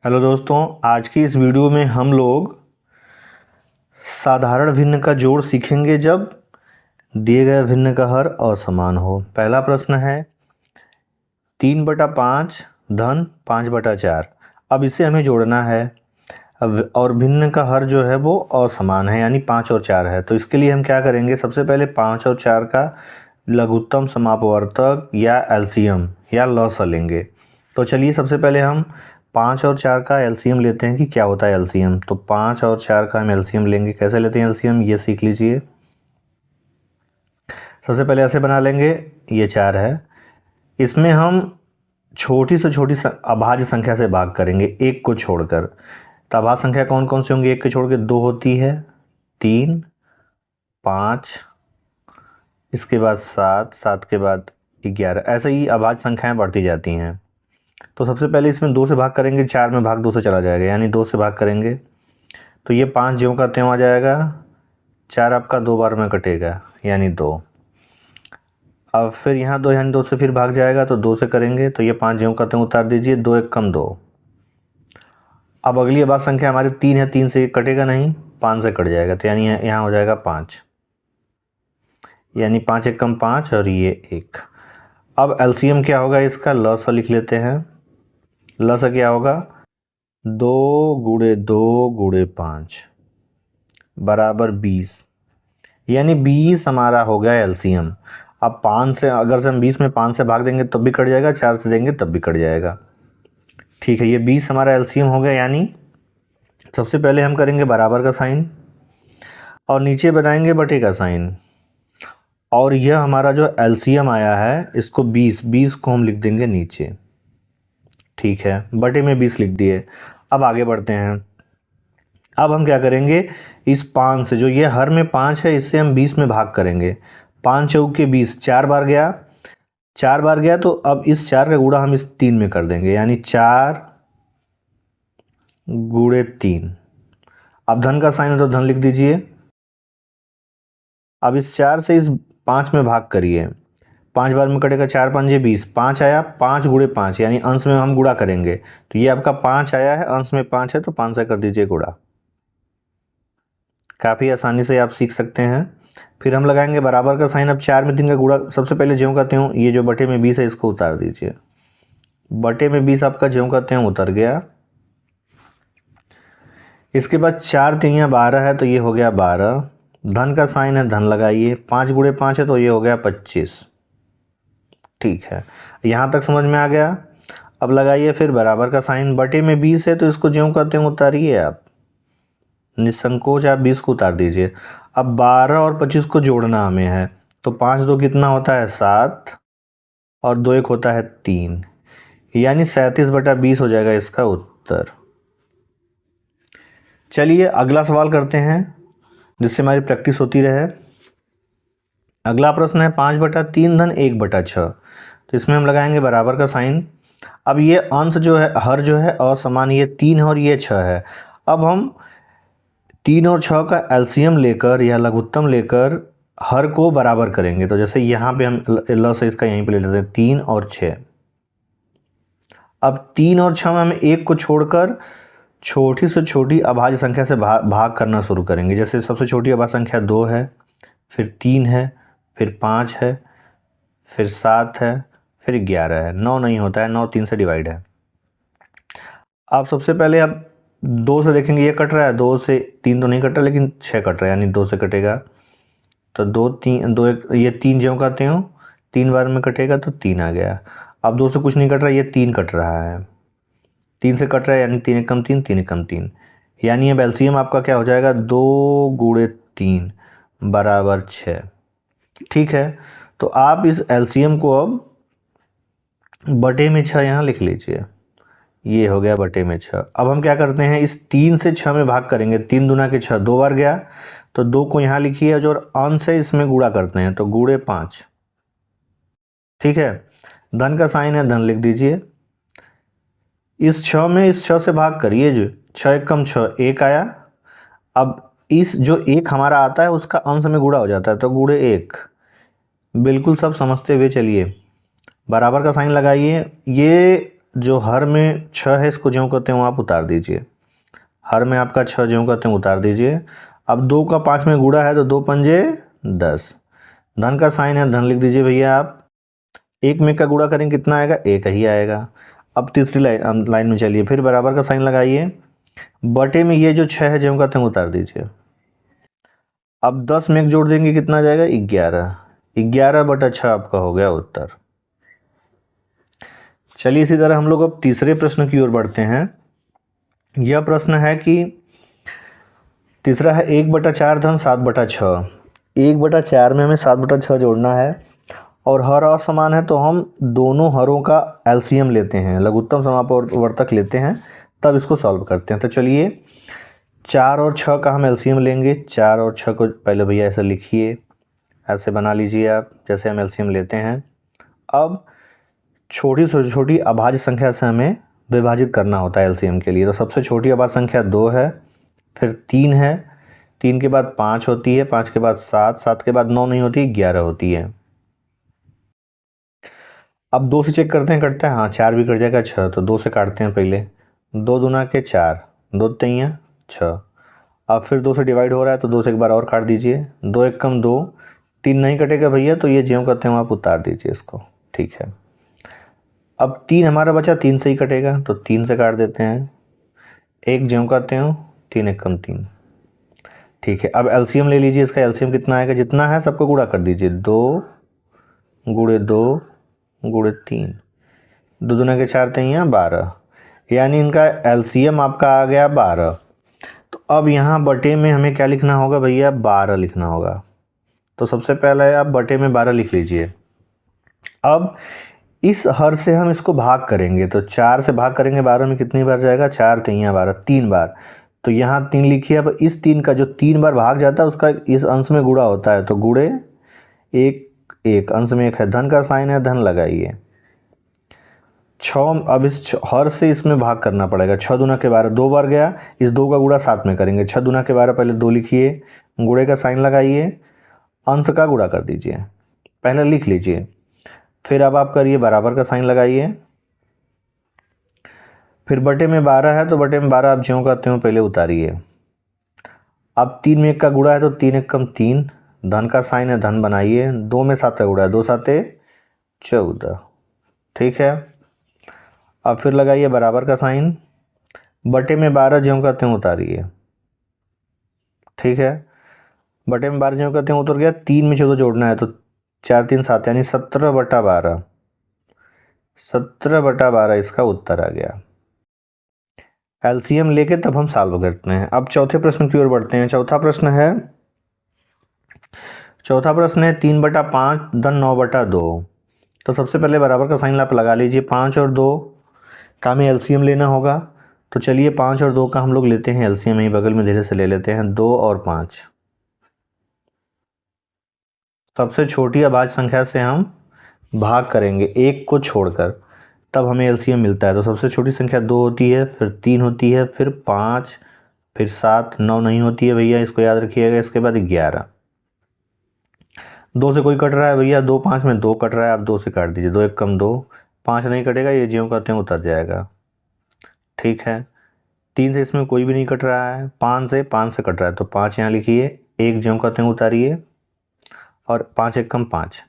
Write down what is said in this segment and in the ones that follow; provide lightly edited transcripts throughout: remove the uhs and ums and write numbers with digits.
Hello दोस्तों, आज की इस वीडियो में हम लोग साधारण भिन्न का जोड़ सीखेंगे जब दिए गए भिन्न का हर असमान हो। पहला प्रश्न है 3/5 धन 5/4। अब इसे हमें जोड़ना है। और भिन्न का हर जो है वो असमान है, यानी 5 और 4 है। तो इसके लिए हम क्या करेंगे, सबसे पहले 5 और 4 का लघुत्तम समापवर्तक या एलसीएम या लॉसा लेंगे। तो चलिए सबसे पहले हम 5 और 4 का एलसीएम लेते हैं कि क्या होता है एलसीएम। तो 5 और 4 का हम एलसीएम लेंगे। कैसे लेते हैं एलसीएम, ये सीख लीजिए। सबसे पहले ऐसे बना लेंगे, ये 4 है, इसमें हम छोटी से छोटी अभाज्य संख्या से भाग करेंगे, एक को छोड़कर। तो अभाज्य संख्या कौन कौन सी होंगी, एक को छोड़ के 2 होती है, 3, 5, इसके बाद 7, 7 के बाद 11। ऐसे ही अभाज्य संख्याएं बढ़ती जाती हैं। तो सबसे पहले इसमें 2 से भाग करेंगे, 4 में भाग 2 से चला जाएगा, यानी 2 से भाग करेंगे तो ये 5 ज्यों का त्यों आ जाएगा। 4 आपका 2 बार में कटेगा, यानी 2। अब फिर यहाँ 2 यानी 2 से फिर भाग जाएगा, तो 2 से करेंगे तो ये 5 ज्यों का त्यों उतार दीजिए, 2 एक कम 2। अब अगली अभाज्य संख्या हमारी 3 है, 3 से कटेगा नहीं, 5 से कट जाएगा, तो यानी यहाँ हो जाएगा 5, यानी 5 एक कम 5 और ये 1। अब एलसीएम क्या होगा इसका, लसा लिख लेते हैं। लसा क्या होगा, 2 गुणे 2 गुणे 5 बराबर 20, यानी 20 हमारा हो गया एलसीएम। अब 5 से अगर से हम 20 में 5 से भाग देंगे तब भी कट जाएगा, 4 से देंगे तब भी कट जाएगा। ठीक है, ये 20 हमारा एलसीएम हो गया। यानी सबसे पहले हम करेंगे बराबर का साइन और नीचे बनाएंगे बटे का साइन, और यह हमारा जो एलसीएम आया है इसको 20 को हम लिख देंगे नीचे। ठीक है, बटे में 20 लिख दिए। अब आगे बढ़ते हैं। अब हम क्या करेंगे, इस 5 से, जो ये हर में 5 है, इससे हम 20 में भाग करेंगे। 5 चौके 20, 4 बार गया, 4 बार गया, तो अब इस 4 का गुणा हम इस 3 में कर देंगे, यानी 4 गुणे 3। अब धन का साइन है तो धन लिख दीजिए। अब इस 4 से इस 5 में भाग करिए, 5 बार में कटेगा, 4 पंजे 20, 5 आया, 5 गुणे 5, यानी अंश में हम गुणा करेंगे। तो ये आपका 5 आया है, अंश में 5 है, तो 5 से कर दीजिए गुणा। काफ़ी आसानी से आप सीख सकते हैं। फिर हम लगाएंगे बराबर का साइन। अब 4 में 3 का गुणा, सबसे पहले ज्यों का त्यों ये जो बटे में 20 है इसको उतार दीजिए। बटे में 20 आपका ज्यों का त्यों उतर गया। इसके बाद 4 तियाँ 12 है, तो ये हो गया 12। धन का साइन है, धन लगाइए। 5 गुणे 5 है, तो ये हो गया 25। ठीक है, यहाँ तक समझ में आ गया। अब लगाइए फिर बराबर का साइन। बटे में 20 है, तो इसको ज्यों का त्यों उतारिए आप, निसंकोच आप 20 को उतार दीजिए। अब 12 और 25 को जोड़ना हमें है, तो 5 2 कितना होता है, 7, और 2 1 होता है 3, यानी 37/20 हो जाएगा इसका उत्तर। चलिए अगला सवाल करते हैं, जिससे हमारी प्रैक्टिस होती रहे। अगला प्रश्न है 5/3 धन 1/6। तो इसमें हम लगाएंगे बराबर का साइन। अब ये अंश जो है, हर जो है असमान, ये 3 है और ये 6 है। अब हम 3 और 6 का एलसीएम लेकर या लघुत्तम लेकर हर को बराबर करेंगे। तो जैसे यहाँ पे हम लस इसका यहीं पे ले लेते हैं, 3 और 6। अब 3 और 6 में हम 1 को छोड़कर छोटी से छोटी अभाज्य संख्या से भाग करना शुरू करेंगे। जैसे सबसे छोटी अभाज्य संख्या 2 है, फिर 3 है, फिर 5 है, फिर 7 है, फिर 11 है। 9 नहीं होता है, 9 3 से डिवाइड है। आप सबसे पहले आप 2 से देखेंगे, ये कट रहा है, 2 से 3 तो नहीं कट रहा, लेकिन 6 कट रहा है, यानी 2 से कटेगा। तो 2 3 2 1, ये 3 ज्यों का त्यों 3 बार में कटेगा, तो 3 आ गया। अब 2 से कुछ नहीं कट रहा, ये 3 कट रहा है, 3 से कट रहा है, यानी 3 एक कम 3, 3 एक कम 3, यानी अब एलसीएम आपका क्या हो जाएगा, 2 गुणे 3 बराबर 6। ठीक है, तो आप इस एलसीएम को अब बटे में 6 यहाँ लिख लीजिए। ये हो गया बटे में 6। अब हम क्या करते हैं, इस 3 से 6 में भाग करेंगे। 3 दूना के 6, 2 बार गया, तो 2 को यहाँ लिखिए, जो अंश है इसमें गुणा करते हैं, तो गुणे 5। ठीक है, धन का साइन है, धन लिख दीजिए। इस 6 में इस 6 से भाग करिए, जो 6 एक कम 6, 1 आया। अब इस जो 1 हमारा आता है उसका अंश में गुणा हो जाता है, तो गुणे 1। बिल्कुल सब समझते हुए चलिए, बराबर का साइन लगाइए। ये जो हर में 6 है इसको ज्यों करते हो आप उतार दीजिए। हर में आपका 6 ज्यों करते हैं उतार दीजिए। अब 2 का 5 में गुणा है तो 2 पंजे 10। धन का साइन है, धन लिख दीजिए भैया आप। 1 में का गुणा करेंगे कितना आएगा, 1 ही आएगा। अब तीसरी लाइन में चलिए, फिर बराबर का साइन लगाइए। बटे में ये जो 6 है ज्यों करते हैं उतार दीजिए। अब 10 में एक जोड़ देंगे कितना आ जाएगा, 11। 11 बटा 6 आपका हो गया उत्तर। चलिए इसी तरह हम लोग अब तीसरे प्रश्न की ओर बढ़ते हैं। यह प्रश्न है कि तीसरा है 1/4 धन 7/6। 1/4 में हमें 7/6 जोड़ना है और हर असमान है तो हम दोनों हरों का एलसीएम लेते हैं, लघुत्तम समापवर्तक लेते हैं, तब इसको सॉल्व करते हैं। तो चलिए 4 और 6 का हम एलसीएम लेंगे। 4 और 6 को पहले भैया ऐसे लिखिए, ऐसे बना लीजिए आप जैसे हम एलसीएम लेते हैं। अब छोटी से छोटी अभाज्य संख्या से हमें विभाजित करना होता है एलसीएम के लिए। तो सबसे छोटी अभाज्य संख्या 2 है, फिर 3 है, 3 के बाद 5 होती है, 5 के बाद 7, 7 के बाद 9 नहीं होती, 11 होती है। अब 2 से चेक करते हैं कटता है, हाँ 4 भी कट जाएगा, 6। तो 2 से काटते हैं पहले, 2 दूना के 4, 2 तियाँ 6। अब फिर 2 से डिवाइड हो रहा है तो 2 से एक बार और काट दीजिए, 2 एक कम 2, 3 नहीं कटेगा भैया, तो ये ज्यों करते हैं आप उतार दीजिए इसको, ठीक है। अब 3 हमारा बचा, 3 से ही कटेगा तो 3 से काट देते हैं, एक ज्यों करते हो, 3 एक कम 3, ठीक है। अब एलसीएम ले लीजिए, इसका एलसीएम कितना आएगा, जितना है सबको गुणा कर दीजिए, 2 गुणे 2 गुणे 3, 2 दूना के 4 तियाँ 12, यानी इनका एलसीएम आपका आ गया 12। तो अब यहाँ बटे में हमें क्या लिखना होगा भैया, 12 लिखना होगा। तो सबसे पहले आप बटे में 12 लिख लीजिए। अब इस हर से हम इसको भाग करेंगे, तो 4 से भाग करेंगे 12 में कितनी बार जाएगा, 4 तियाँ 12, 3 बार। तो यहाँ 3 लिखिए। अब इस 3 का जो 3 बार भाग जाता है उसका इस अंश में गुणा होता है, तो गुणे 1 1, अंश में 1 है, धन का साइन है, धन लगाइए। 6, अब इस हर से इसमें भाग करना पड़ेगा। 6 दूना के 12, 2 बार गया, इस 2 का गुणा 7 में करेंगे। 6 दूना के 12 पहले 2 लिखिए, गुणे का साइन लगाइए, अंश का गुणा कर दीजिए, पहले लिख लीजिए। फिर अब आप करिए बराबर का साइन लगाइए, फिर बटे में 12 है तो बटे में 12 आप ज्यों करते हो पहले उतारिए। अब 3 में 1 का गुणा है तो 3 एक कम 3, धन का साइन है, धन बनाइए। 2 में 7 का गुणा है, 2 7 14, ठीक है। अब फिर लगाइए बराबर का साइन, बटे में 12 ज्यों करते हैं उतारिए, ठीक है। बटे में 12 ज्यों करते हैं उतर गया, 3 में 14 जोड़ना है तो 4 3 7, यानी 17/12, 17/12 इसका उत्तर आ गया। एलसीएम लेके तब हम सॉल्व करते हैं। अब चौथे प्रश्न की ओर बढ़ते हैं। चौथा प्रश्न है 3/5 धन 9/2। तो सबसे पहले बराबर का साइन आप लगा लीजिए। 5 और 2 का हमें एलसीएम लेना होगा, तो चलिए 5 और 2 का हम लोग लेते हैं एलसीएम, यहीं बगल में धीरे से ले लेते हैं। 2 और 5, सबसे छोटी अभाज्य संख्या से हम भाग करेंगे 1 को छोड़कर, तब हमें एलसीएम मिलता है। तो सबसे छोटी संख्या 2 होती है, फिर 3 होती है, फिर 5, फिर 7, 9 नहीं होती है भैया, इसको याद रखिएगा। इसके बाद 11, 2 से कोई कट रहा है भैया, 2 5 में 2 कट रहा है, आप 2 से काट दीजिए, 2 एक कम 2, 5 नहीं कटेगा, ये ज्यों करते हैं उतर जाएगा, ठीक है। 3 से इसमें कोई भी नहीं कट रहा है, 5 से कट रहा है तो 5 यहाँ लिखिए, 1 ज्यों करते हैं उतारिए, और 5 एक कम 5,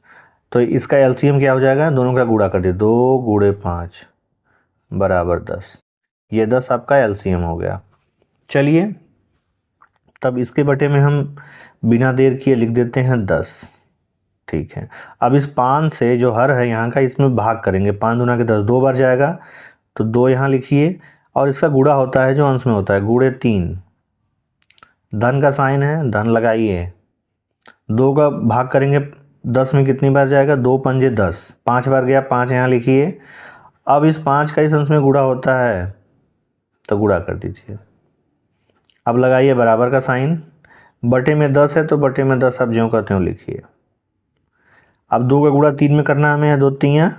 तो इसका एलसीएम क्या हो जाएगा, दोनों का गुणा कर दिए, 2 गुणे 5 बराबर 10। ये 10 आपका एलसीएम हो गया। चलिए तब इसके बटे में हम बिना देर किए लिख देते हैं 10, ठीक है। अब इस 5 से जो हर है यहाँ का, इसमें भाग करेंगे, 5 दूना के 10, 2 बार जाएगा तो 2 यहाँ लिखिए, और इसका गुणा होता है जो अंश में होता है, गुणे 3, धन का साइन है, धन लगाइए। 2 का भाग करेंगे 10 में कितनी बार जाएगा, 2 पंजे 10, 5 बार गया, 5 यहाँ लिखिए। अब इस 5 का इस अंश में गुणा होता है तो गुणा कर दीजिए। अब लगाइए बराबर का साइन, बटे में 10 है तो बटे में 10 आप ज्यों करते हो लिखिए। अब 2 का गुणा 3 में करना है हमें, 2 3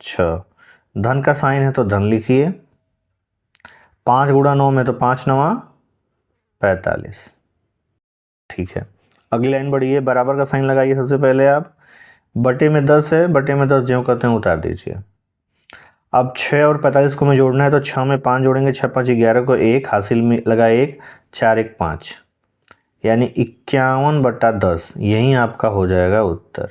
6, धन का साइन है तो धन लिखिए। 5 गुणा 9 में तो 5 9 45, ठीक है। अगली लाइन बढ़िए, बराबर का साइन लगाइए। सबसे पहले आप बटे में 10 है, बटे में 10 ज्यों करते हैं उतार दीजिए। अब 6 और 45 को हमें जोड़ना है, तो 6 में 5 जोड़ेंगे, 6 5 11 को 1 हासिल में लगा 1, 4 1 5, यानी 51/10। यही आपका हो जाएगा उत्तर।